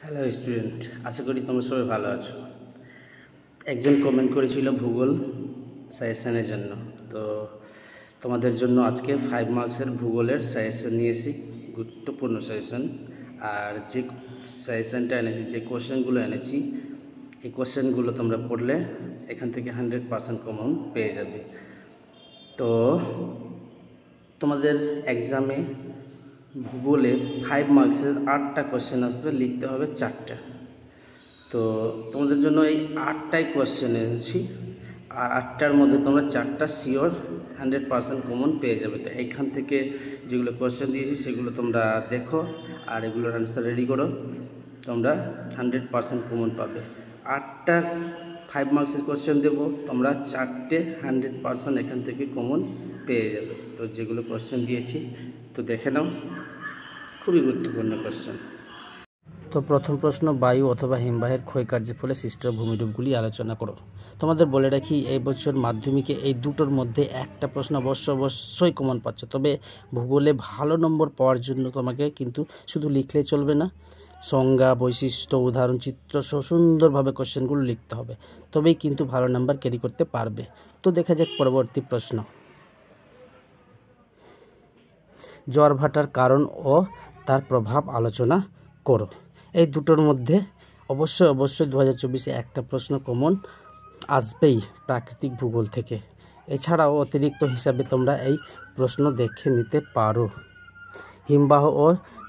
Hello student, আশা করি তোমরা সবাই ভালো আছো। একজন কমেন্ট করেছিল ভূগোল সাজেশনের জন্য, তো তোমাদের জন্য আজকে 5 মার্কসের ভূগোলের সাজেশন নিয়েছি, গুরুত্বপূর্ণ সাজেশন। আর যে সাজেশনটা এনেছি, যে কোশ্চেনগুলো এনেছি, এই কোশ্চেনগুলো তোমরা পড়লে এখান থেকে 100% কমন পেয়ে যাবে। তো তোমাদের এক্সামে ভূগোলে 5 মার্কসের 8টা কোশ্চেন আসবে, লিখতে হবে 4টা। তো তোমাদের জন্য এই 8টাই কোশ্চেন এনেছি, আর 8টার মধ্যে তোমরা 4টা শিওর 100% কমন পেয়ে যাবে। তো এইখান থেকে যেগুলো কোশ্চেন দিয়েছি সেগুলো তোমরা দেখো, আর এগুলোর অ্যান্সার রেডি করো, তোমরা 100% কমন পাবে। 8টা 5 মার্কসের কোশ্চেন দেবো, তোমরা 4টে 100% এখান থেকে কমন পেয়ে যাবে। তো যেগুলো কোশ্চেন দিয়েছি তো দেখে নাও, খুবই গুরুত্বপূর্ণ কোশ্চেন। তো প্রথম প্রশ্ন, বায়ু অথবা হিমবাহের ক্ষয়কার্যের ফলে সৃষ্ট ভূমিরূপগুলি আলোচনা করো। তোমাদের বলে রাখি, এই বছর মাধ্যমিকে এই দুটোর মধ্যে একটা প্রশ্ন অবশ্যই কমন পাচ্ছ। তবে ভূগোলে ভালো নম্বর পাওয়ার জন্য তোমাকে কিন্তু শুধু লিখলে চলবে না, সংজ্ঞা, বৈশিষ্ট্য, উদাহরণ, চিত্র সহ সুন্দরভাবে কোশ্চেনগুলো লিখতে হবে, তবেই কিন্তু ভালো নাম্বার ক্যারি করতে পারবে। তো দেখা যাক পরবর্তী প্রশ্ন। জোয়ারভাটার কারণ ও তার প্রভাব আলোচনা করো। এই দুটোর মধ্যে অবশ্যই 2024-এ একটা প্রশ্ন কমন আসবেই প্রাকৃতিক ভূগোল থেকে। এছাড়াও অতিরিক্ত হিসাবে তোমরা এই প্রশ্ন দেখে নিতে পারো। হিমবাহ ও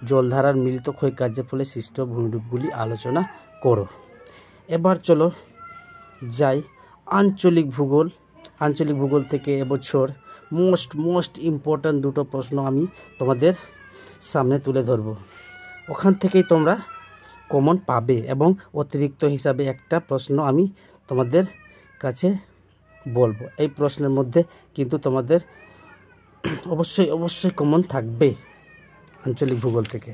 জলধারার মিলিত ক্ষয়কার্যের ফলে সৃষ্ট ভূমিরূপগুলি আলোচনা করো। এবার চলো যাই আঞ্চলিক ভূগোল। আঞ্চলিক ভূগোল থেকে এবছর মোস্ট ইম্পর্ট্যান্ট দুটো প্রশ্ন আমি তোমাদের সামনে তুলে ধরব। ওখান থেকেই তোমরা কমন পাবে, এবং অতিরিক্ত হিসাবে একটা প্রশ্ন আমি তোমাদের কাছে বলবো। এই প্রশ্নের মধ্যে কিন্তু তোমাদের অবশ্যই কমন থাকবে আঞ্চলিক ভূগোল থেকে।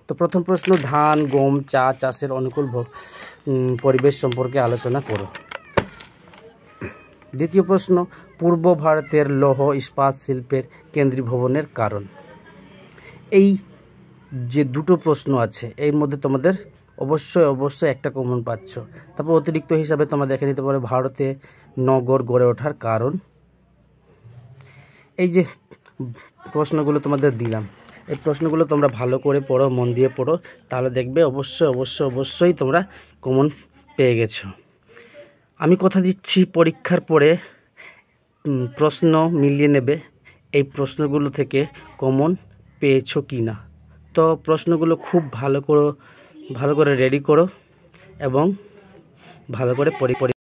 তো প্রথম প্রশ্ন, ধান, গম, চা চাষের অনুকূল পরিবেশ সম্পর্কে আলোচনা করো। দ্বিতীয় প্রশ্ন, পূর্ব ভারতের লৌহ ইস্পাত শিল্পের কেন্দ্রীভবনের কারণ। এই যে দুটো প্রশ্ন আছে, এর মধ্যে তোমাদের অবশ্যই একটা কমন পাচ্ছ। তারপর অতিরিক্ত হিসাবে তোমরা দেখে নিতে পারো ভারতে নগর গড়ে ওঠার কারণ। এই যে প্রশ্নগুলো তোমাদের দিলাম, এই প্রশ্নগুলো তোমরা ভালো করে পড়ো, মন দিয়ে পড়ো, তাহলে দেখবে অবশ্যই তোমরা কমন পেয়ে গেছো। আমি কথা দিচ্ছি, পরীক্ষার পরে প্রশ্ন মিলিয়ে নেবে এই প্রশ্নগুলো থেকে কমন পেয়েছো কি না। তো প্রশ্নগুলো খুব ভালো করে রেডি করো এবং ভালো করে